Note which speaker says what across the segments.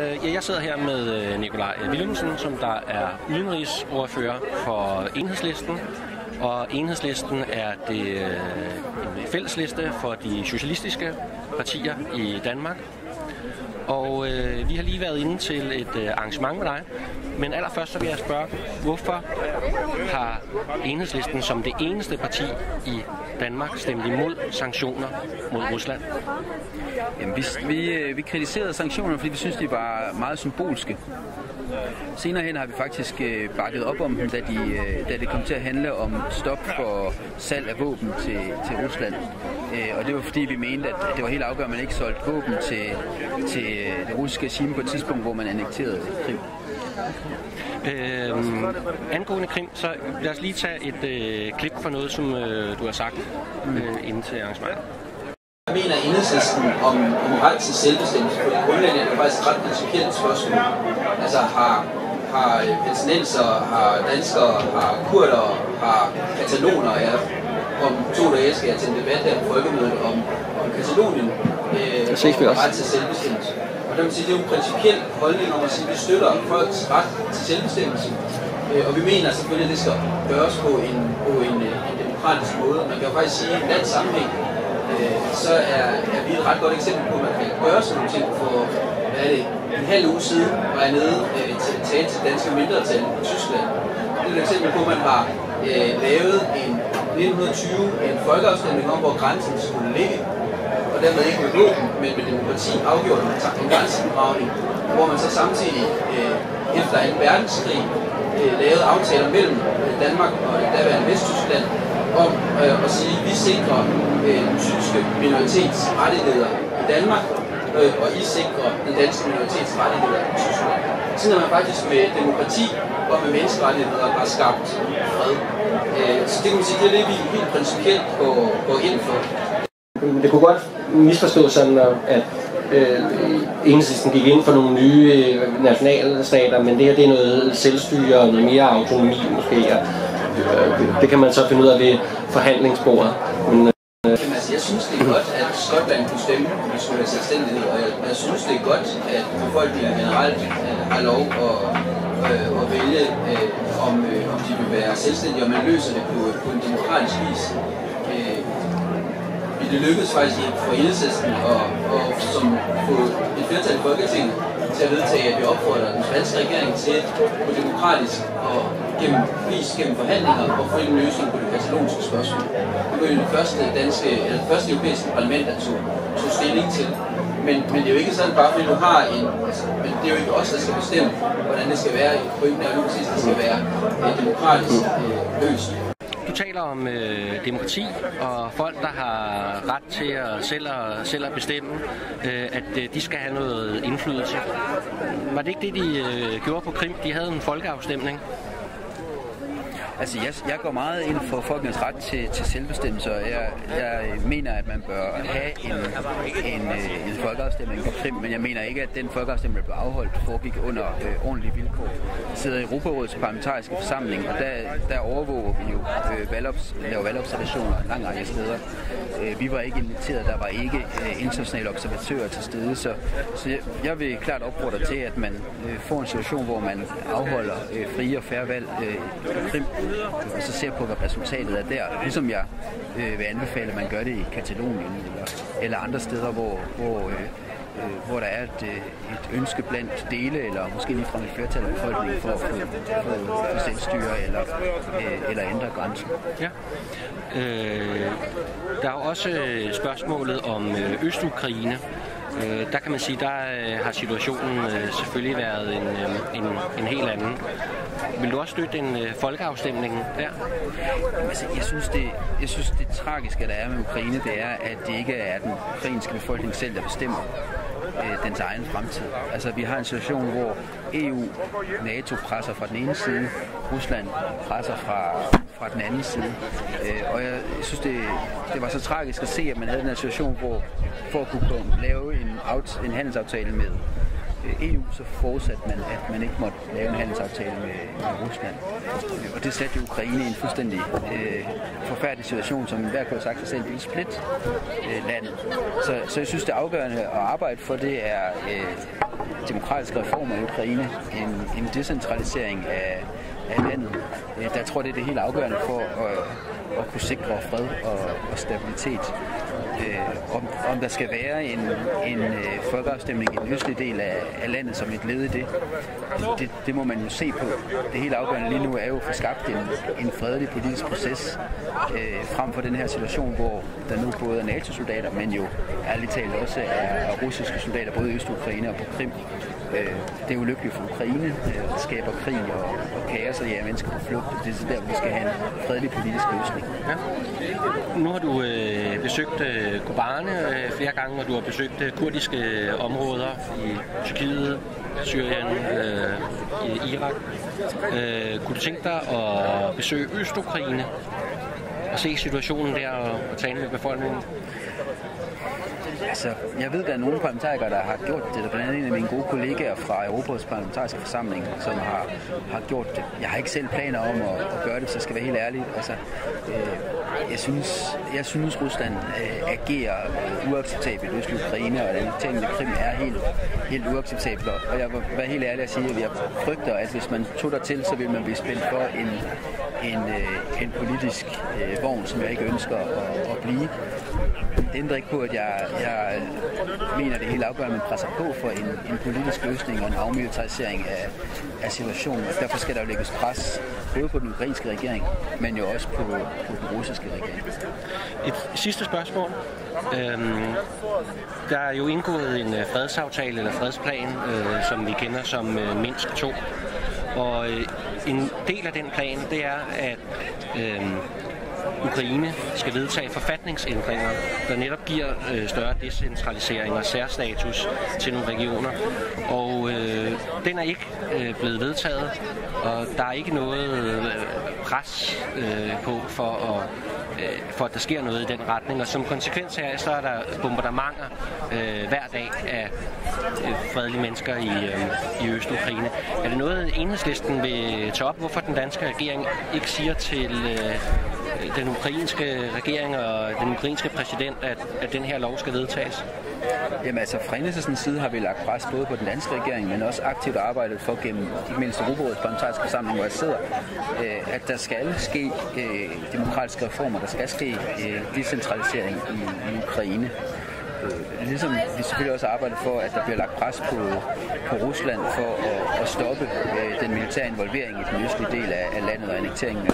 Speaker 1: Ja, jeg sidder her med Nikolaj Villumsen, som der er udenrigsordfører for Enhedslisten. Og Enhedslisten er det en fællesliste for de socialistiske partier i Danmark. Og vi har lige været inde til et arrangement med dig. Men allerførst så vil jeg spørge, hvorfor har Enhedslisten som det eneste parti i Danmark stemt imod sanktioner mod Rusland?
Speaker 2: Jamen, vi kritiserede sanktionerne, fordi vi synes, de var meget symbolske. Senere hen har vi faktisk bakket op om dem, da det kom til at handle om stop for salg af våben til Rusland. Og det var fordi, vi mente, at det var helt afgørende, at man ikke solgte våben til det russiske regime på et tidspunkt, hvor man annekterede Krim.
Speaker 1: Angående Krim, så lad os lige tage et klip for noget, som du har sagt inden til arrangementet.
Speaker 3: Jeg mener Enhedslisten om ret til selvbestemmelse, for det grundlæggende er det faktisk et ret principielt spørgsmål. Altså har palæstinenser, har danskere, har kurdere, har kataloner, om 2 dage skal jeg til en debat her på Folkemødet om Katalonien og ret til selvbestemmelse. Og der vil sige, det er jo en principiel holdning om at sige, at vi støtter folks ret til selvbestemmelse. Og vi mener selvfølgelig, at det skal gøres på en demokratisk måde. Man kan jo faktisk sige, at i den sammenhæng, så er vi et ret godt eksempel på, at man kan gøre sådan nogle ting. For en halv uge siden var jeg nede til at tale til danske mindretal i Tyskland. Det er et eksempel på, at man har lavet en 1920 en folkeafstemning om, hvor grænsen skulle ligge. Og dermed ikke med våben, men med demokrati afgjort en grænsedragning, hvor man så samtidig efter 2. verdenskrig lavede aftaler mellem Danmark og det daværende Vesttyskland om at sige, at vi sikrer den tyske minoritets rettigheder i Danmark, og I sikrer den danske minoritets rettigheder i Tyskland. Sådan er man faktisk med demokrati og med menneskerettigheder har skabt fred. Så det kan man sige, det er det, vi helt principielt går ind for.
Speaker 1: Det kunne godt misforstås sådan, at Enhedslisten gik ind for nogle nye nationalstater, men det her det er noget selvstyre og noget mere autonomi måske. Det kan man så finde ud af ved forhandlingsbordet.
Speaker 3: Jeg synes, det er godt, at Skotland kunne stemme, hvis vi skulle have selvstændighed, og jeg synes, det er godt, at befolkningen generelt har lov at vælge, om de vil være selvstændige, og man løser det på en demokratisk vis. Det lykkedes faktisk for Enhedslisten og som få et flertal i Folketinget til at vedtage, at vi opfordrer den spanske regering til på demokratisk og gennem forhandlinger og få en løsning på det katalonske spørgsmål. Det var jo det første europæiske parlament, der tog stilling til. Men det er jo ikke sådan, bare fordi du har men det er jo ikke os, der skal bestemme, hvordan det skal være. Pointen er jo præcis, at det skal være demokratisk løst.
Speaker 1: Du taler om demokrati og folk, der har ret til at selv at bestemme, at de skal have noget indflydelse. Var det ikke det, de gjorde på Krim? De havde en folkeafstemning.
Speaker 2: Altså, jeg går meget ind for folkenes ret til selvbestemmelse, og jeg mener, at man bør have en folkeafstemning på Krim, men jeg mener ikke, at den folkeafstemning, der blev afholdt, foregik under ordentlige vilkår. Jeg sidder i Europarådets parlamentariske forsamling, og der overvåger vi jo laver valgobservationer en lang række steder. Vi var ikke inviteret, der var ikke internationale observatører til stede, så jeg vil klart opfordre til, at man får en situation, hvor man afholder frie og fair valg på Krim, og så ser på, hvad resultatet er der. Ligesom jeg vil anbefale, at man gør det i Katalonien eller andre steder, hvor der er et ønske blandt dele, eller måske ligefrem et flertal af befolkningen for at få selvstyre eller ændre grænsen.
Speaker 1: Ja. Der er også spørgsmålet om Østukraine. Der kan man sige, der har situationen selvfølgelig været en helt anden. Vil du også støtte en folkeafstemning der?
Speaker 2: Altså, jeg synes det tragiske, der er med Ukraine, det er, at det ikke er den ukrainske befolkning selv, der bestemmer dens egen fremtid. Altså, vi har en situation, hvor EU, NATO presser fra den ene side, Rusland presser fra den anden side. Og jeg synes, det var så tragisk at se, at man havde den her situation, hvor for at kunne lave en handelsaftale med EU, så forudsatte man, at man ikke måtte lave en handelsaftale med Rusland. Og det satte jo Ukraine i en fuldstændig forfærdelig situation, som hver kunne have sagt sig selv ville splitte landet. Så jeg synes, det afgørende at arbejde for, det er demokratiske reformer i Ukraine, en decentralisering af landet. Der tror det er det helt afgørende for at kunne sikre fred og stabilitet. Om der skal være en folkeafstemning i den østlige del af landet som et led i det må man jo se på. Det helt afgørende lige nu er jo at få skabt en fredelig politisk proces frem for den her situation, hvor der nu både er NATO-soldater, men jo ærligt talt også er russiske soldater, både i Øst-Ukraine og på Krim. Det er ulykkeligt for Ukraine, det skaber krig og kaos og jager mennesker på flugt. Det er der, vi skal have en fredelig politisk løsning.
Speaker 1: Ja. Nu har du besøgt Kobane flere gange, og du har besøgt kurdiske områder i Tyrkiet, Syrien, i Irak. Kunne du tænke dig at besøge Øst-Ukraine og se situationen der og tale med befolkningen?
Speaker 2: Altså, jeg ved, at der er nogle parlamentarikere, der har gjort det. Der er blandt andet en af mine gode kollegaer fra Europas parlamentariske forsamling, som har gjort det. Jeg har ikke selv planer om at gøre det, så jeg skal være helt ærlig. Altså, jeg synes Rusland agerer uacceptabelt i Ukraine, og den tingene Krim er helt uacceptabelt. Og jeg vil være helt ærlig at sige, at jeg frygter, at hvis man tog dertil, så vil man blive spændt for en politisk vogn, som jeg ikke ønsker at blive. Det ændrer ikke på, at jeg mener, det er helt afgørende, at man presser på for en politisk løsning og en afmilitarisering af situationen. Og derfor skal der jo lægges pres både på den ukrainske regering, men jo også på den russiske regering.
Speaker 1: Et sidste spørgsmål. Der er jo indgået en fredsaftale eller fredsplan, som vi kender som Minsk 2. Og en del af den plan, det er, at Ukraine skal vedtage forfatningsændringer, der netop giver større decentralisering og særstatus til nogle regioner. Og den er ikke blevet vedtaget, og der er ikke noget pres på for at der sker noget i den retning. Og som konsekvens af, så er der bombardementer hver dag af fredelige mennesker i Øst-Ukraine. Er det noget, Enhedslisten vil tage op, hvorfor den danske regering ikke siger til den ukrainske regering og den ukrainske præsident, at den her lov skal vedtages?
Speaker 2: Jamen altså, fra Enhedslistens side har vi lagt pres både på den danske regering, men også aktivt arbejdet for gennem ikke mindst Europarådets parlamentariske forsamling, hvor jeg sidder, at der skal ske demokratiske reformer, der skal ske decentralisering i Ukraine. Ligesom vi selvfølgelig også arbejder for, at der bliver lagt pres på Rusland for at stoppe den militære involvering i den østlige del af landet og annekteringen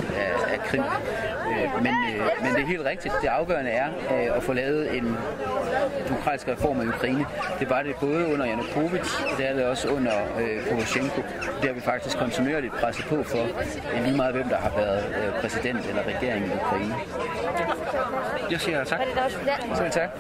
Speaker 2: af Krim. Men det er helt rigtigt. Det afgørende er at få lavet en demokratisk reform i Ukraine. Det var det både under Yanukovych, og det er det også under Poroshenko. Det har vi faktisk kontinuerligt presset på for, lige meget hvem der har været præsident eller regering i Ukraine.
Speaker 1: Jeg siger tak.
Speaker 2: Selv tak.